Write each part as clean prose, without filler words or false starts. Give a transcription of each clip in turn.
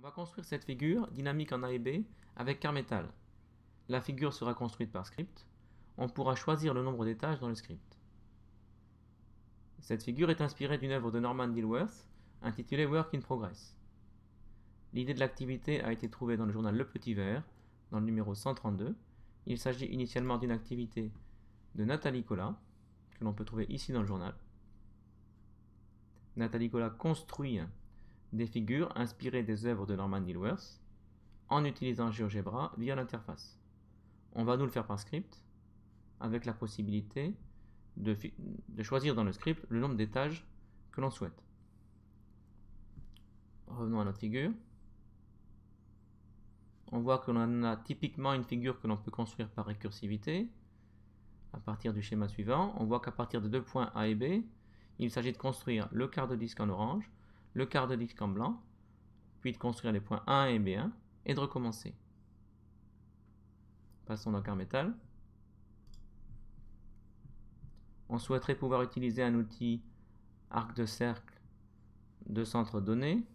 va construire cette figure dynamique en A et B avec Carmetal. La figure sera construite par script. On pourra choisir le nombre d'étages dans le script. Cette figure est inspirée d'une œuvre de Norman Dilworth intitulée Work in Progress. L'idée de l'activité a été trouvée dans le journal Le Petit Vert, dans le numéro 132. Il s'agit initialement d'une activité de Nathalie Collat, que l'on peut trouver ici dans le journal. Nathalie Collat construit des figures inspirées des œuvres de Norman Dilworth en utilisant GeoGebra via l'interface. On va nous le faire par script, avec la possibilité de choisir dans le script le nombre d'étages que l'on souhaite. Revenons à notre figure. On voit que l'on a typiquement une figure que l'on peut construire par récursivité. À partir du schéma suivant, on voit qu'à partir de deux points A et B, il s'agit de construire le quart de disque en orange, le quart de disque en blanc, puis de construire les points A1 et B1 et de recommencer. Passons dans Carmetal. On souhaiterait pouvoir utiliser un outil arc de cercle de centre donné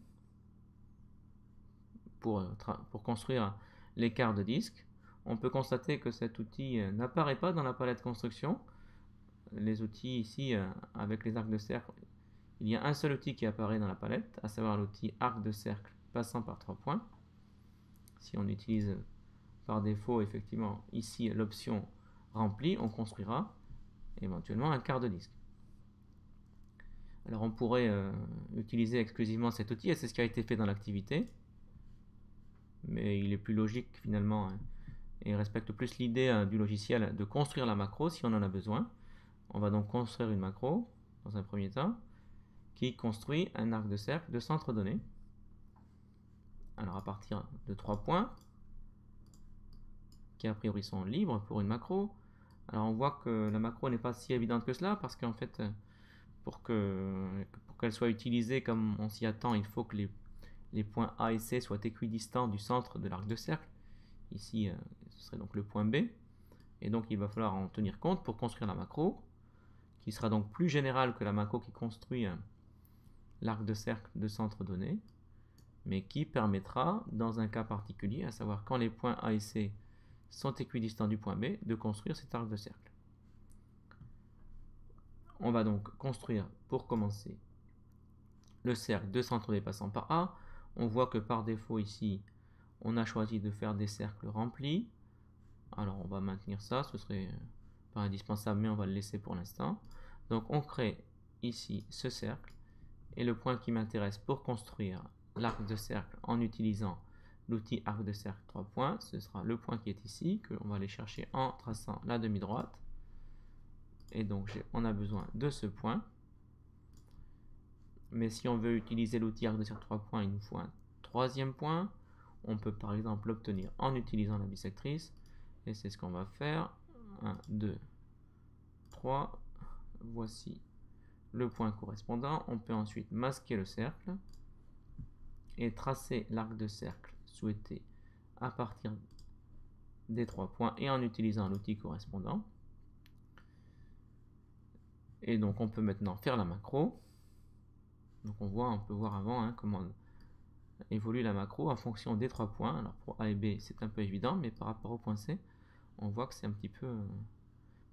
pour construire les quarts de disque. On peut constater que cet outil n'apparaît pas dans la palette construction. Les outils ici, avec les arcs de cercle, il y a un seul outil qui apparaît dans la palette, à savoir l'outil arc de cercle passant par 3 points. Si on utilise par défaut, effectivement, ici l'option remplie, on construira éventuellement un quart de disque. Alors on pourrait utiliser exclusivement cet outil, et c'est ce qui a été fait dans l'activité. Mais il est plus logique finalement, et respecte plus l'idée du logiciel de construire la macro si on en a besoin. On va donc construire une macro, dans un premier temps, qui construit un arc de cercle de centre donné. Alors à partir de 3 points, qui a priori sont libres pour une macro. Alors on voit que la macro n'est pas si évidente que cela, parce qu'en fait, pour qu'elle soit utilisée comme on s'y attend, il faut que les points A et C soient équidistants du centre de l'arc de cercle. Ici, ce serait donc le point B. Et donc il va falloir en tenir compte pour construire la macro, qui sera donc plus générale que la macro qui construit l'arc de cercle de centre donné, mais qui permettra, dans un cas particulier, à savoir quand les points A et C sont équidistants du point B, de construire cet arc de cercle. On va donc construire, pour commencer, le cercle de centre dépassant par A. On voit que par défaut ici, on a choisi de faire des cercles remplis. Alors on va maintenir ça, ce serait pas indispensable, mais on va le laisser pour l'instant. Donc on crée ici ce cercle, et le point qui m'intéresse pour construire l'arc de cercle en utilisant l'outil arc de cercle 3 points, ce sera le point qui est ici, que l'on va aller chercher en traçant la demi-droite. Et donc on a besoin de ce point. Mais si on veut utiliser l'outil arc de cercle 3 points, il nous faut un troisième point. On peut par exemple l'obtenir en utilisant la bisectrice. Et c'est ce qu'on va faire. 1, 2, 3. Voici le point correspondant. On peut ensuite masquer le cercle et tracer l'arc de cercle souhaité à partir des 3 points et en utilisant l'outil correspondant. Et donc on peut maintenant faire la macro. Donc on peut voir avant comment évolue la macro en fonction des 3 points. Alors pour A et B c'est un peu évident, mais par rapport au point C, on voit que c'est un petit peu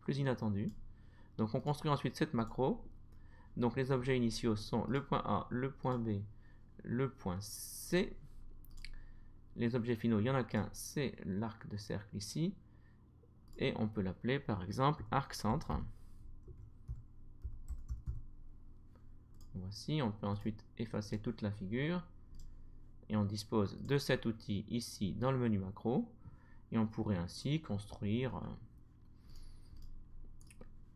plus inattendu. Donc on construit ensuite cette macro. Donc les objets initiaux sont le point A, le point B, le point C. Les objets finaux, il n'y en a qu'un, c'est l'arc de cercle ici. Et on peut l'appeler par exemple arc centre. Voici, on peut ensuite effacer toute la figure. Et on dispose de cet outil ici dans le menu macro. Et on pourrait ainsi construire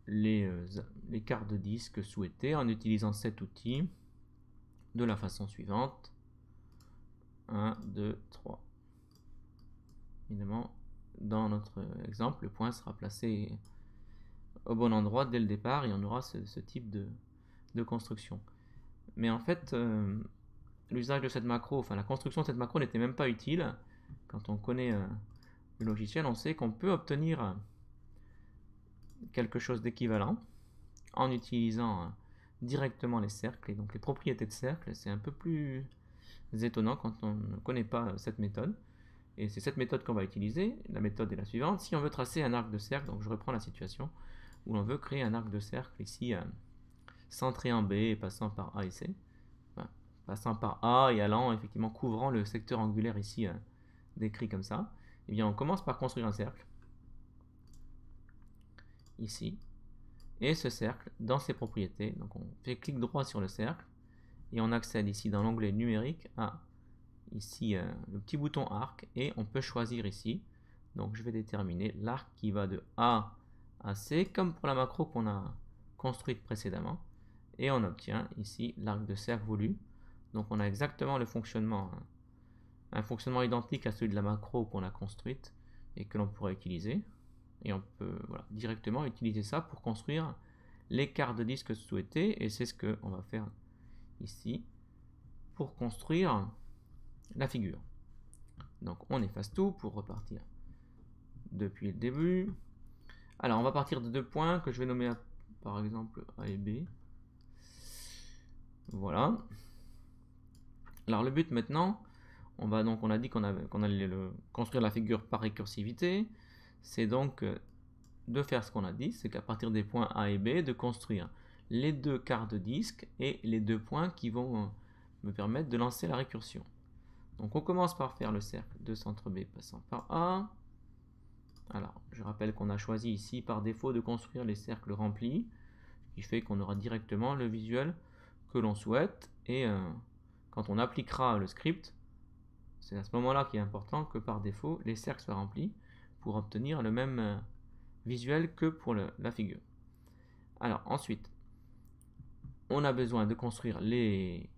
les quarts de disque souhaités en utilisant cet outil de la façon suivante. 1, 2, 3. Évidemment, dans notre exemple, le point sera placé au bon endroit dès le départ et on aura ce type de construction. Mais en fait, l'usage de cette macro, enfin la construction de cette macro n'était même pas utile. Quand on connaît le logiciel, on sait qu'on peut obtenir quelque chose d'équivalent en utilisant directement les cercles et donc les propriétés de cercle. C'est un peu plus étonnant quand on ne connaît pas cette méthode. Et c'est cette méthode qu'on va utiliser. La méthode est la suivante. Si on veut tracer un arc de cercle, donc je reprends la situation où l'on veut créer un arc de cercle ici, centré en B et passant par A et C. Enfin, passant par A et allant, effectivement, couvrant le secteur angulaire ici, décrit comme ça. Eh bien, on commence par construire un cercle. Ici. Et ce cercle, dans ses propriétés, donc on fait clic droit sur le cercle et on accède ici dans l'onglet numérique à ici le petit bouton arc et on peut choisir ici. Donc je vais déterminer l'arc qui va de A à C comme pour la macro qu'on a construite précédemment et on obtient ici l'arc de cercle voulu. Donc on a exactement le fonctionnement, un fonctionnement identique à celui de la macro qu'on a construite et que l'on pourrait utiliser. Et on peut directement utiliser ça pour construire les cartes de disque souhaitées. Et c'est ce qu'on va faire ici pour construire la figure. Donc on efface tout pour repartir depuis le début. Alors on va partir de 2 points que je vais nommer par exemple A et B. Voilà. Alors le but maintenant, on a dit qu'on allait construire la figure par récursivité. C'est donc de faire ce qu'on a dit, c'est qu'à partir des points A et B, de construire les 2 quarts de disque et les 2 points qui vont me permettre de lancer la récursion. Donc on commence par faire le cercle de centre B passant par A. Alors, je rappelle qu'on a choisi ici par défaut de construire les cercles remplis, ce qui fait qu'on aura directement le visuel que l'on souhaite. Et quand on appliquera le script, c'est à ce moment-là qu'il est important que par défaut, les cercles soient remplis pour obtenir le même visuel que pour la figure. Alors ensuite, on a besoin de construire les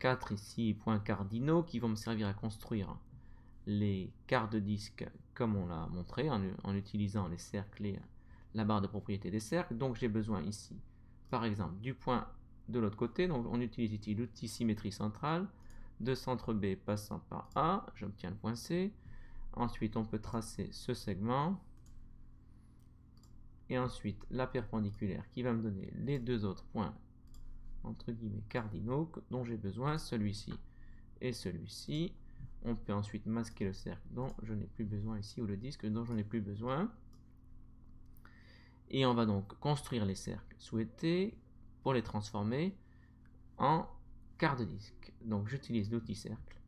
4 ici points cardinaux qui vont me servir à construire les quarts de disque comme on l'a montré en utilisant les cercles et la barre de propriété des cercles. Donc j'ai besoin ici, par exemple, du point de l'autre côté. Donc on utilise ici l'outil symétrie centrale de centre B passant par A. J'obtiens le point C. Ensuite, on peut tracer ce segment. Et ensuite, la perpendiculaire qui va me donner les 2 autres points, entre guillemets, cardinaux dont j'ai besoin, celui-ci et celui-ci. On peut ensuite masquer le cercle dont je n'ai plus besoin ici, ou le disque dont je n'ai plus besoin. Et on va donc construire les cercles souhaités pour les transformer en quarts de disque. Donc j'utilise l'outil cercle.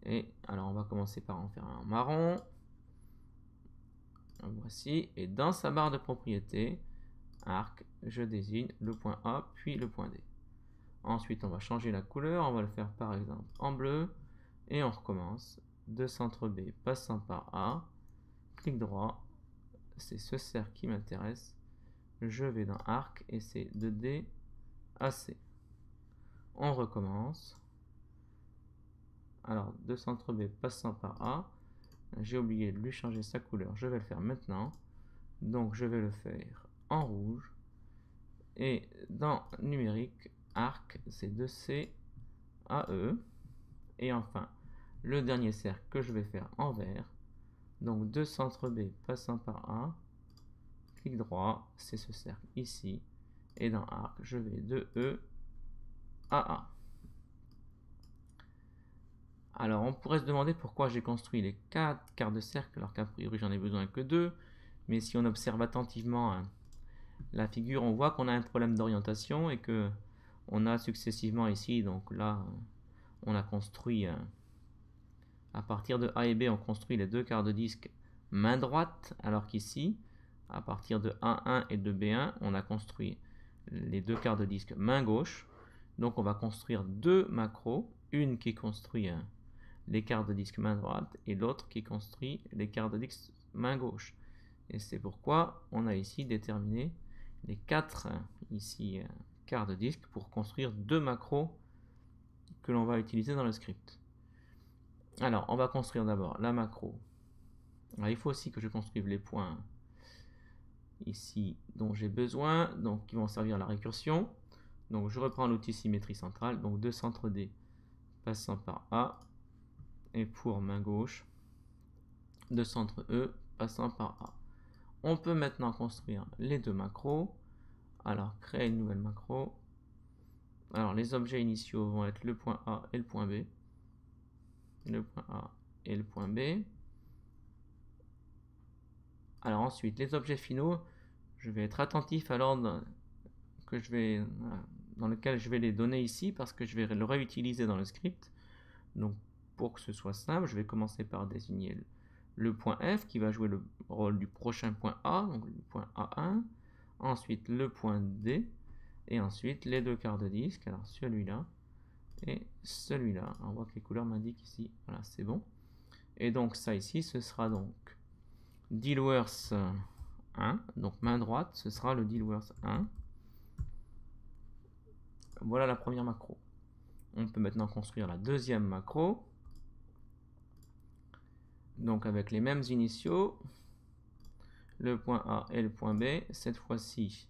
Et alors on va commencer par en faire un marron. Voici. Et dans sa barre de propriété, arc, je désigne le point A puis le point D. Ensuite on va changer la couleur. On va le faire par exemple en bleu. Et on recommence de centre B passant par A, clic droit, c'est ce cercle qui m'intéresse, je vais dans arc et c'est de D à C. On recommence, alors de centre B passant par A, j'ai oublié de lui changer sa couleur, je vais le faire maintenant, donc je vais le faire en rouge, et dans numérique, arc c'est de C à E, et enfin, le dernier cercle que je vais faire en vert, donc de centre B passant par A, clic droit, c'est ce cercle ici, et dans arc, je vais de E à A. Alors on pourrait se demander pourquoi j'ai construit les 4 quarts de cercle alors qu'a priori j'en ai besoin que 2, mais si on observe attentivement la figure, on voit qu'on a un problème d'orientation et que on a successivement ici, donc là on a construit à partir de A et B, on construit les 2 quarts de disque main droite, alors qu'ici, à partir de A1 et de B1, on a construit les 2 quarts de disque main gauche. Donc on va construire 2 macros, une qui construit les quarts de disque main droite et l'autre qui construit les quarts de disque main gauche. Et c'est pourquoi on a ici déterminé les 4 ici quarts de disque pour construire 2 macros que l'on va utiliser dans le script. Alors, on va construire d'abord la macro. Alors, il faut aussi que je construise les points ici dont j'ai besoin, donc qui vont servir à la récursion. Donc, je reprends l'outil symétrie centrale, donc de centre D passant par A, et pour main gauche, de centre E passant par A. On peut maintenant construire les 2 macros. Alors, créer une nouvelle macro. Alors les objets initiaux vont être le point A et le point B. Le point A et le point B. Alors ensuite, les objets finaux, je vais être attentif à l'ordre que dans lequel je vais les donner ici, parce que je vais le réutiliser dans le script. Donc pour que ce soit simple, je vais commencer par désigner le point F qui va jouer le rôle du prochain point A, donc le point A1. Ensuite le point D, et ensuite les deux quarts de disque, alors celui-là et celui-là. On voit que les couleurs m'indiquent ici, voilà, c'est bon. Et donc ça ici, ce sera donc dealworth 1, donc main droite, ce sera le dealworth 1. Voilà la première macro. On peut maintenant construire la deuxième macro. Donc avec les mêmes initiaux, le point A et le point B. Cette fois-ci,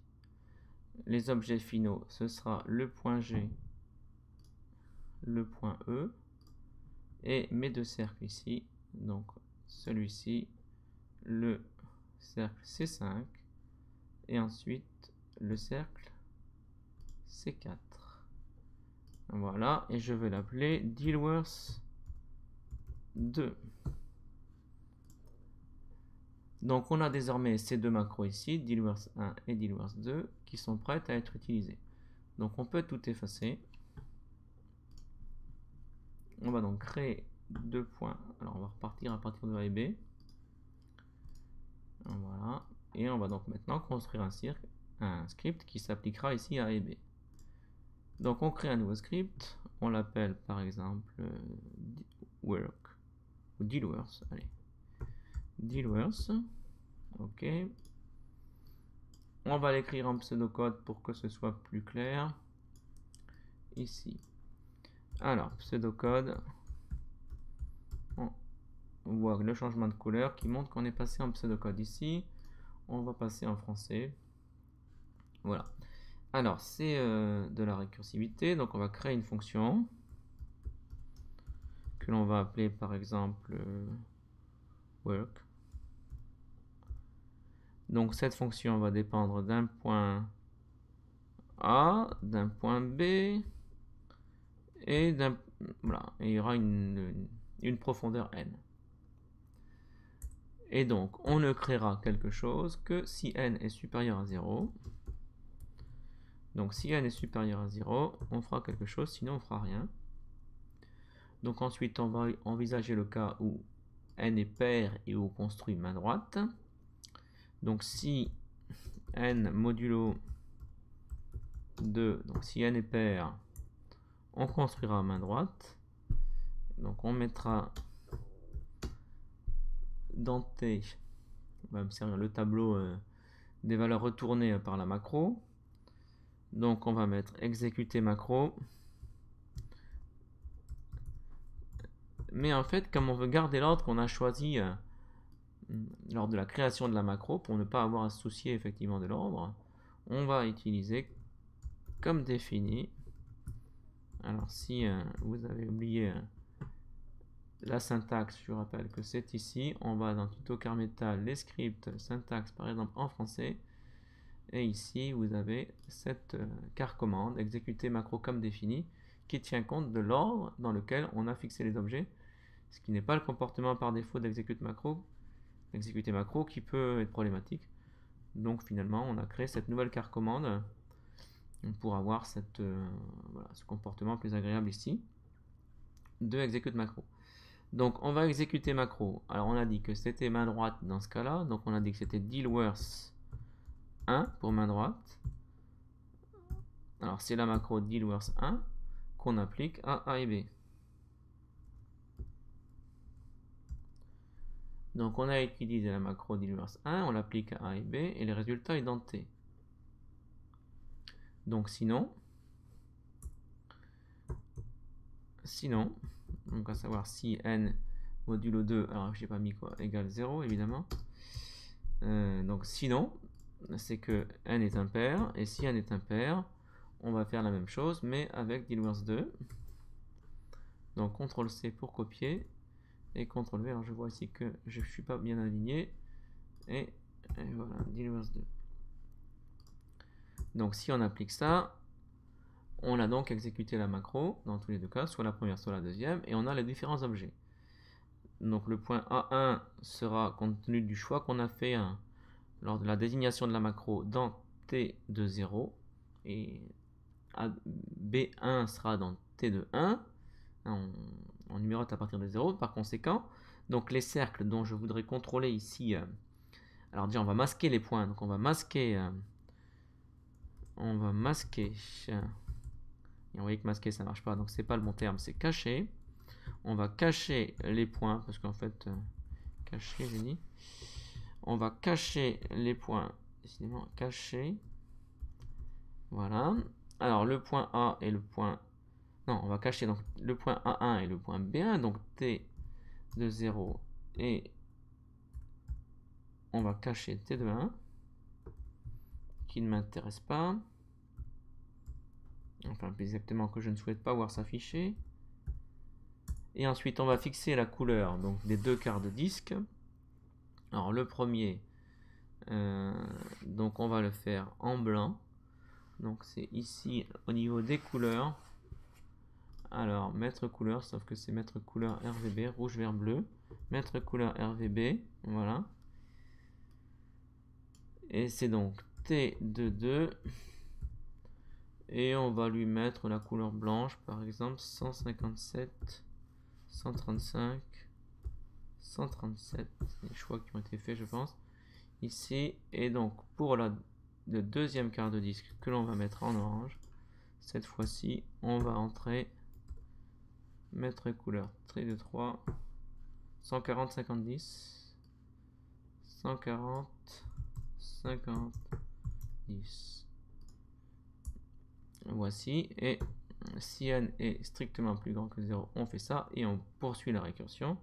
les objets finaux, ce sera le point G, le point E, et mes deux cercles ici, donc celui-ci, le cercle C5, et ensuite le cercle C4. Voilà, et je vais l'appeler dealworth 2. Donc on a désormais ces deux macros ici, dealworth 1 et dealworth 2, qui sont prêtes à être utilisées. Donc on peut tout effacer. On va donc créer deux points. Alors on va repartir à partir de A et B. Voilà. Et on va donc maintenant construire un script qui s'appliquera ici à A et B. Donc on crée un nouveau script. On l'appelle par exemple work ou dealworth. Allez. Dealworth. Ok. On va l'écrire en pseudocode pour que ce soit plus clair. Ici. Alors, pseudocode. On voit le changement de couleur qui montre qu'on est passé en pseudocode ici. On va passer en français. Voilà. Alors, c'est de la récursivité. Donc, on va créer une fonction que l'on va appeler par exemple work. Donc, cette fonction va dépendre d'un point A, d'un point B et d'un... Voilà. Et il y aura une profondeur n. Et donc, on ne créera quelque chose que si n est supérieur à 0. Donc, si n est supérieur à 0, on fera quelque chose, sinon on ne fera rien. Donc, ensuite, on va envisager le cas où n est pair et où on construit main droite. Donc, si n modulo 2, donc si n est pair, on construira main droite. Donc, on mettra denté, on va me servir le tableau des valeurs retournées par la macro. Donc on va mettre exécuter macro. Mais en fait, comme on veut garder l'ordre qu'on a choisi lors de la création de la macro, pour ne pas avoir à se soucier effectivement de l'ordre, on va utiliser comme défini. Alors si vous avez oublié la syntaxe, je vous rappelle que c'est ici. On va dans tuto Carmetal, les scripts, syntaxe par exemple en français. Et ici, vous avez cette car commande, exécuter macro comme défini, qui tient compte de l'ordre dans lequel on a fixé les objets, ce qui n'est pas le comportement par défaut d'exécuter macro qui peut être problématique. Donc finalement, on a créé cette nouvelle car commande pour avoir ce comportement plus agréable ici de execute macro. Donc on va exécuter macro. Alors on a dit que c'était main droite dans ce cas-là, donc on a dit que c'était dealworth 1 pour main droite. Alors c'est la macro dealworth 1 qu'on applique à A et B. Donc on a utilisé la macro dealworth 1, on l'applique à A et B et le résultat est denté. Donc sinon, donc à savoir si n modulo 2, alors j'ai pas mis quoi, égale 0 évidemment. Donc sinon, c'est que n est impair, et si n est impair, on va faire la même chose, mais avec dealworth 2. Donc CTRL-C pour copier, et CTRL-V, alors je vois ici que je ne suis pas bien aligné, et voilà, dealworth 2. Donc si on applique ça, On a donc exécuté la macro dans tous les deux cas, soit la première, soit la deuxième, et on a les différents objets. Donc le point A1 sera, compte tenu du choix qu'on a fait lors de la désignation de la macro, dans T de 0, et B1 sera dans T de 1. On numérote à partir de 0, par conséquent. Donc les cercles dont je voudrais contrôler ici, alors déjà on va masquer les points, donc on va masquer, et vous voyez que masquer ça marche pas, donc c'est pas le bon terme, c'est cacher. On va cacher les points, parce qu'en fait, cacher, j'ai dit. On va cacher les points, décidément, cacher. Voilà. Alors le point A et le point... Non, on va cacher donc le point A1 et le point B1, donc T de 0 et on va cacher T de 1 qui ne m'intéresse pas. Enfin, plus exactement que je ne souhaite pas voir s'afficher. Et ensuite, on va fixer la couleur donc des deux quarts de disque. Alors, le premier, donc on va le faire en blanc. Donc, c'est ici au niveau des couleurs. Alors, mettre couleur, sauf que c'est mettre couleur RVB, rouge, vert, bleu. Mettre couleur RVB, voilà. Et c'est donc T de 2. Et on va lui mettre la couleur blanche, par exemple 157, 135, 137. Les choix qui ont été faits, je pense. Ici, et donc pour le deuxième quart de disque que l'on va mettre en orange, cette fois-ci, on va entrer, mettre couleur trait de 3, 140, 50, 10, 140, 50, 10. Voici, et si n est strictement plus grand que 0, on fait ça, et on poursuit la récursion.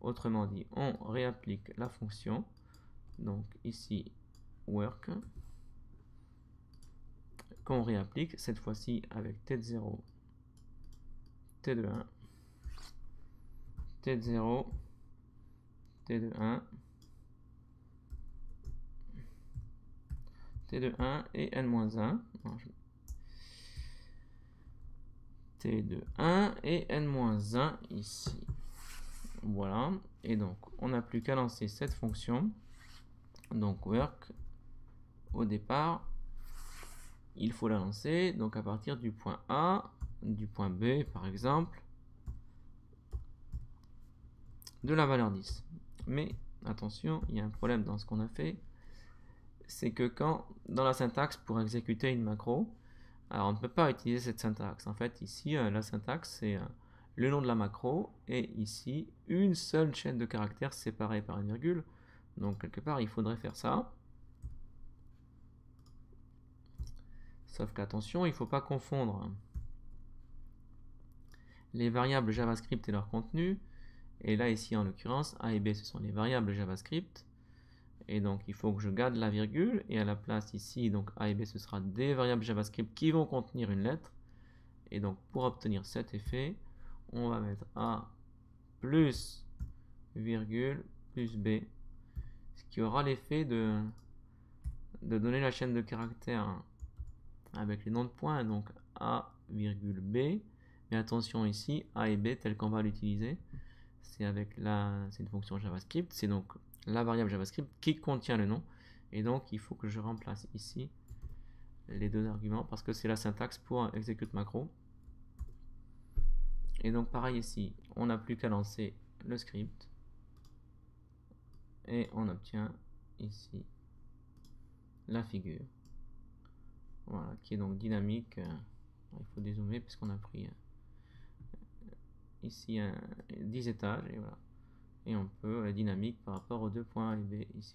Autrement dit, on réapplique la fonction, donc ici, work, qu'on réapplique, cette fois-ci avec t de 0, t de 1, t de 0, t de 1, t de 1 et n-1. T de 1 et n-1 ici. Voilà. Et donc, on n'a plus qu'à lancer cette fonction. Donc, work, au départ, il faut la lancer. Donc, à partir du point A, du point B, par exemple, de la valeur 10. Mais, attention, il y a un problème dans ce qu'on a fait. C'est que quand, dans la syntaxe, pour exécuter une macro, alors on ne peut pas utiliser cette syntaxe. En fait, ici, la syntaxe, c'est le nom de la macro, et ici, une seule chaîne de caractères séparée par une virgule. Donc, quelque part, il faudrait faire ça. Sauf qu'attention, il ne faut pas confondre les variables JavaScript et leur contenu. Et là, ici, en l'occurrence, A et B, ce sont les variables JavaScript. Et donc, il faut que je garde la virgule. Et à la place ici, donc A et B, ce sera des variables JavaScript qui vont contenir une lettre. Et donc, pour obtenir cet effet, on va mettre A plus virgule plus B. Ce qui aura l'effet de donner la chaîne de caractères avec les noms de points. Donc, A virgule B. Mais attention ici, A et B, tel qu'on va l'utiliser, c'est avec c'est une fonction JavaScript. C'est donc la variable JavaScript qui contient le nom. Et donc, il faut que je remplace ici les deux arguments parce que c'est la syntaxe pour execute macro. Et donc, pareil ici, on n'a plus qu'à lancer le script. Et on obtient ici la figure. Voilà, qui est donc dynamique. Il faut dézoomer puisqu'on a pris ici 10 étages. Et voilà. Et on peut la dynamique par rapport aux deux points A et B ici.